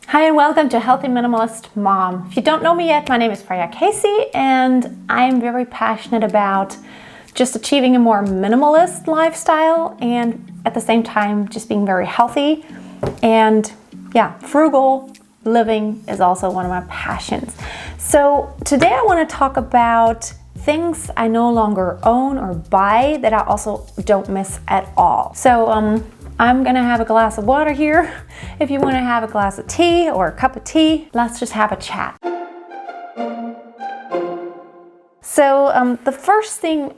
Hi and welcome to Healthy Minimalist Mom. If you don't know me yet, my name is Freya Casey and I am very passionate about just achieving a more minimalist lifestyle and at the same time just being very healthy. And yeah, frugal living is also one of my passions. So today I want to talk about things I no longer own or buy that I also don't miss at all. So I'm gonna have a glass of water here. If you want to have a glass of tea or a cup of tea, let's just have a chat. So the first thing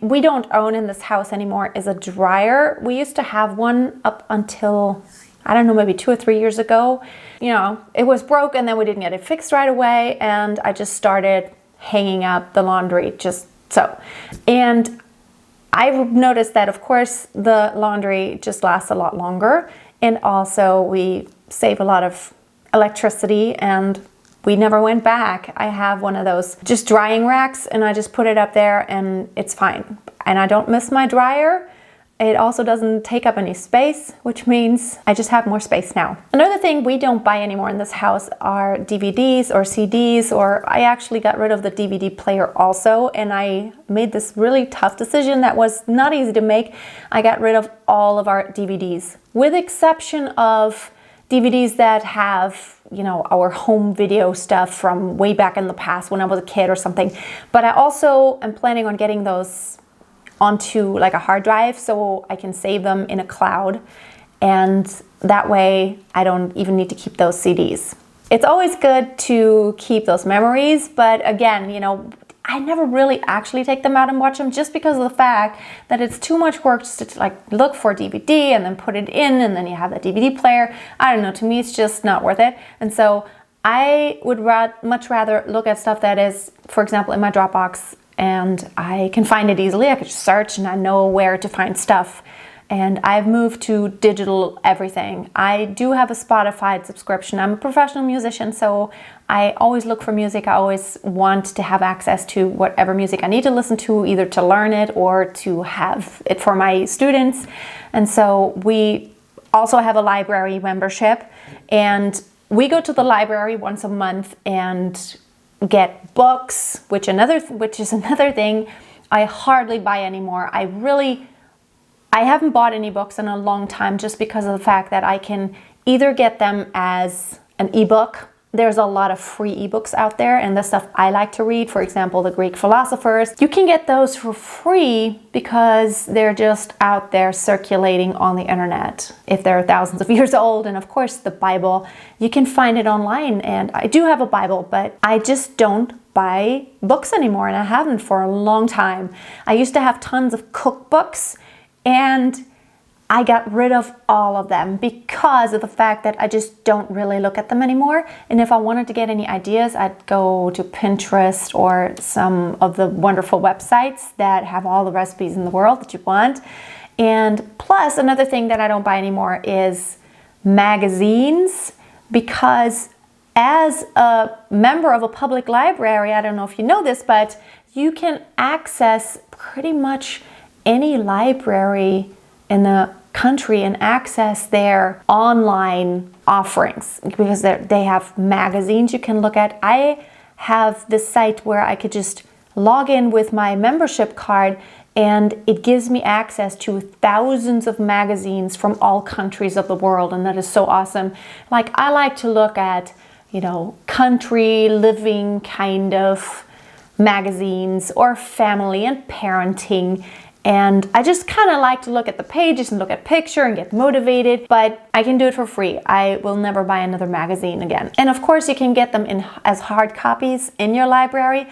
we don't own in this house anymore is a dryer. We used to have one up until, I don't know, maybe 2 or 3 years ago. You know, it was broke and then we didn't get it fixed right away, and I just started hanging up the laundry just so. And I've noticed that, of course, the laundry just lasts a lot longer, and also we save a lot of electricity, and we never went back. I have one of those just drying racks and I just put it up there and it's fine. And I don't miss my dryer. It also doesn't take up any space, which means I just have more space now. Another thing we don't buy anymore in this house are DVDs or CDs, or I actually got rid of the DVD player also, and I made this really tough decision that was not easy to make. I got rid of all of our DVDs, with exception of DVDs that have, you know, our home video stuff from way back in the past when I was a kid or something. But I also am planning on getting those onto like a hard drive so I can save them in a cloud, and that way I don't even need to keep those CDs. It's always good to keep those memories, but again, you know, I never really actually take them out and watch them just because of the fact that it's too much work just to like look for a DVD and then put it in and then you have the DVD player. I don't know, to me it's just not worth it. And so I would much rather look at stuff that is, for example, in my Dropbox, and I can find it easily. I could just search and I know where to find stuff. And I've moved to digital everything. I do have a Spotify subscription. I'm a professional musician, so I always look for music. I always want to have access to whatever music I need to listen to, either to learn it or to have it for my students. And so we also have a library membership, and we go to the library once a month and get books, which is another thing I hardly buy anymore. I haven't bought any books in a long time just because of the fact that I can either get them as an ebook. There's a lot of free ebooks out there, and the stuff I like to read, for example, the Greek philosophers, you can get those for free because they're just out there circulating on the internet. If they're thousands of years old, and of course the Bible, you can find it online. And I do have a Bible, but I just don't buy books anymore, and I haven't for a long time. I used to have tons of cookbooks, and I got rid of all of them because of the fact that I just don't really look at them anymore. And if I wanted to get any ideas, I'd go to Pinterest or some of the wonderful websites that have all the recipes in the world that you want. And plus, another thing that I don't buy anymore is magazines, because as a member of a public library, I don't know if you know this, but you can access pretty much any library in the country and access their online offerings, because they have magazines you can look at. I have this site where I could just log in with my membership card, and it gives me access to thousands of magazines from all countries of the world, and that is so awesome. Like, I like to look at, you know, country living kind of magazines, or family and parenting. And I just kind of like to look at the pages and look at picture and get motivated, but I can do it for free. I will never buy another magazine again. And of course, you can get them as hard copies in your library.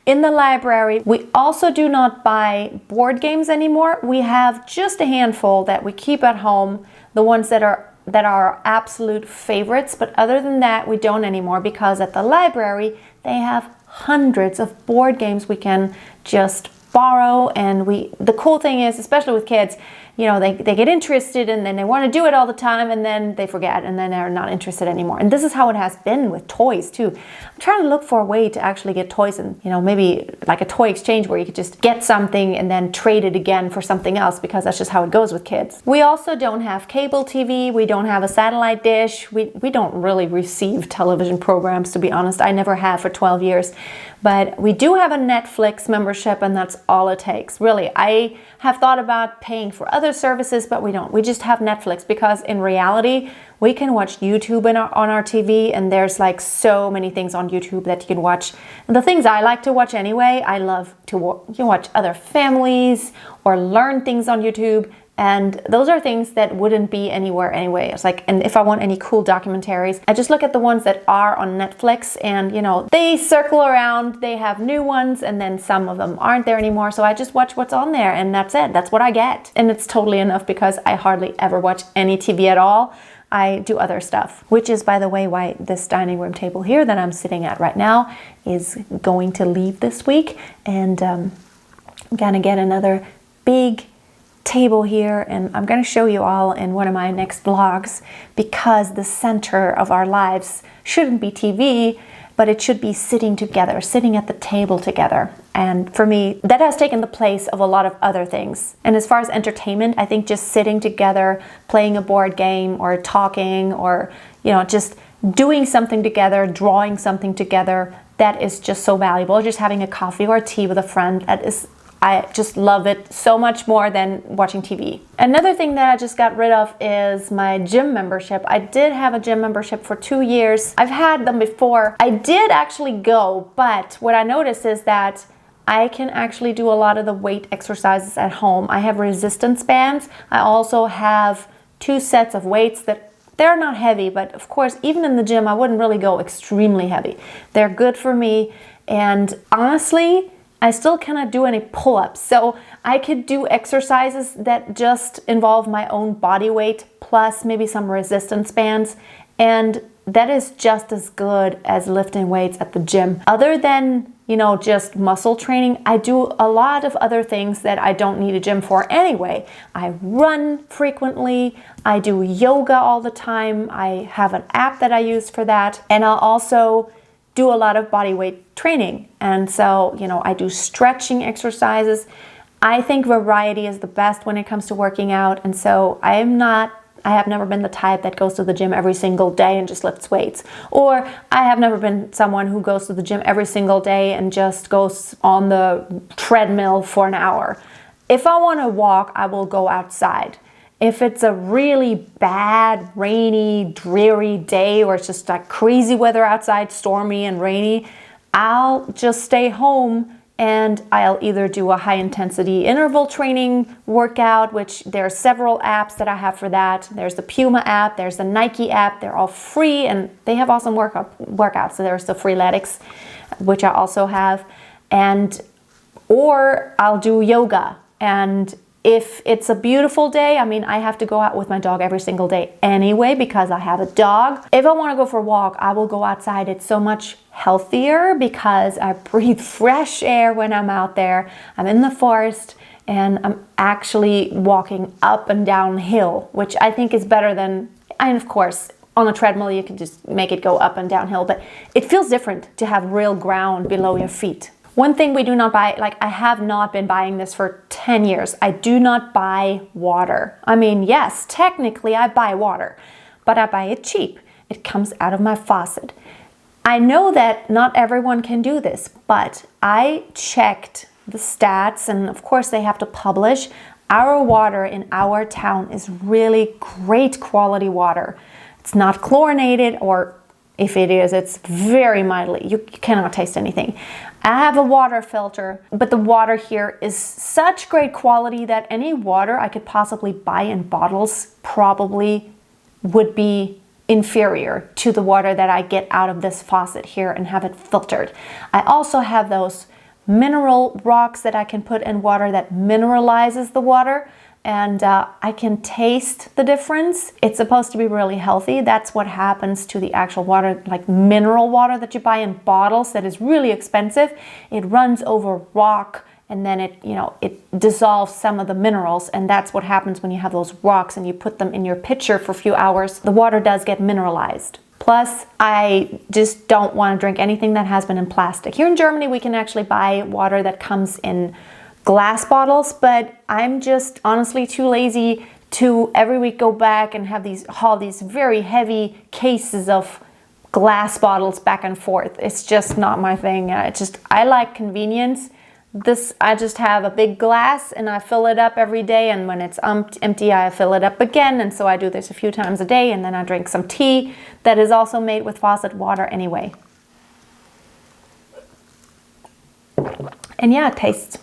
In the library, we also do not buy board games anymore. We have just a handful that we keep at home, the ones that are our absolute favorites. But other than that, we don't anymore, because at the library, they have hundreds of board games we can just borrow. And the cool thing is, especially with kids, they get interested and then they want to do it all the time and then they forget and then they're not interested anymore. And this is how it has been with toys too. I'm trying to look for a way to actually get toys and, maybe like a toy exchange where you could just get something and then trade it again for something else, because that's just how it goes with kids. We also don't have cable TV. We don't have a satellite dish. We don't really receive television programs, to be honest. I never have for 12 years. But we do have a Netflix membership, and that's all it takes. Really, I have thought about paying for other services, but we don't. We just have Netflix, because in reality, we can watch YouTube on our TV, and there's like so many things on YouTube that you can watch. And the things I like to watch anyway, I love to watch other families or learn things on YouTube. And those are things that wouldn't be anywhere anyway. It's like, and if I want any cool documentaries, I just look at the ones that are on Netflix, and they circle around, they have new ones, and then some of them aren't there anymore. So I just watch what's on there, and that's it. That's what I get. And it's totally enough, because I hardly ever watch any TV at all. I do other stuff, which is, by the way, why this dining room table here that I'm sitting at right now is going to leave this week. And I'm gonna get another big table here, and I'm going to show you all in one of my next vlogs, because the center of our lives shouldn't be TV, but it should be sitting together, sitting at the table together. And for me, that has taken the place of a lot of other things. And as far as entertainment, I think just sitting together, playing a board game or talking, or just doing something together, drawing something together, that is just so valuable. Just having a coffee or a tea with a friend, I just love it so much more than watching TV. Another thing that I just got rid of is my gym membership. I did have a gym membership for 2 years. I've had them before. I did actually go, but what I noticed is that I can actually do a lot of the weight exercises at home. I have resistance bands. I also have 2 sets of weights that they're not heavy, but of course, even in the gym, I wouldn't really go extremely heavy. They're good for me, and honestly, I still cannot do any pull-ups. So I could do exercises that just involve my own body weight plus maybe some resistance bands. And that is just as good as lifting weights at the gym. Other than, just muscle training, I do a lot of other things that I don't need a gym for anyway. I run frequently. I do yoga all the time. I have an app that I use for that. And I'll also do a lot of body weight training. And so, I do stretching exercises. I think variety is the best when it comes to working out. And so I have never been the type that goes to the gym every single day and just lifts weights. Or I have never been someone who goes to the gym every single day and just goes on the treadmill for an hour. If I want to walk, I will go outside. If it's a really bad, rainy, dreary day, or it's just like crazy weather outside, stormy and rainy, I'll just stay home and I'll either do a high intensity interval training workout, which there are several apps that I have for that. There's the Puma app, there's the Nike app. They're all free and they have awesome workouts. So there's the Freeletics, which I also have. Or I'll do yoga. And if it's a beautiful day, I have to go out with my dog every single day anyway because I have a dog. If I want to go for a walk, I will go outside. It's so much healthier because I breathe fresh air when I'm out there. I'm in the forest and I'm actually walking up and down hill, which I think is better than, and of course, on a treadmill, you can just make it go up and downhill, but it feels different to have real ground below your feet. One thing we do not buy, I have not been buying this for 10 years. I do not buy water. Yes, technically I buy water, but I buy it cheap. It comes out of my faucet. I know that not everyone can do this, but I checked the stats, and of course they have to publish. Our water in our town is really great quality water. It's not chlorinated, or if it is, it's very mildly. You cannot taste anything. I have a water filter, but the water here is such great quality that any water I could possibly buy in bottles probably would be inferior to the water that I get out of this faucet here and have it filtered. I also have those mineral rocks that I can put in water that mineralizes the water, and I can taste the difference. It's supposed to be really healthy. That's what happens to the actual water, like mineral water that you buy in bottles that is really expensive. It runs over rock and then it dissolves some of the minerals, and that's what happens when you have those rocks and you put them in your pitcher for a few hours. The water does get mineralized. Plus, I just don't want to drink anything that has been in plastic. Here in Germany, we can actually buy water that comes in glass bottles, but I'm just honestly too lazy to every week go back and have haul these very heavy cases of glass bottles back and forth. It's just not my thing. I like convenience. I just have a big glass and I fill it up every day, and when it's empty, I fill it up again. And so I do this a few times a day, and then I drink some tea that is also made with faucet water anyway. And yeah, it tastes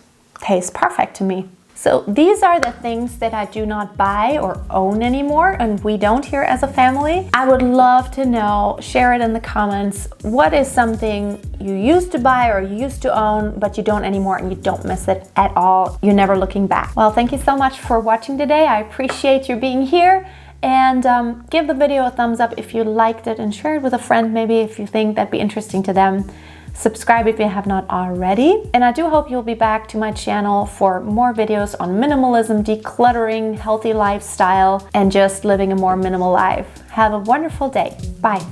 perfect to me. So these are the things that I do not buy or own anymore, and we don't here as a family. I would love to know, share it in the comments, what is something you used to buy or you used to own but you don't anymore and you don't miss it at all. You're never looking back. Well, thank you so much for watching today. I appreciate you being here, and give the video a thumbs up if you liked it, and share it with a friend maybe if you think that'd be interesting to them. Subscribe if you have not already. And I do hope you'll be back to my channel for more videos on minimalism, decluttering, healthy lifestyle, and just living a more minimal life. Have a wonderful day. Bye.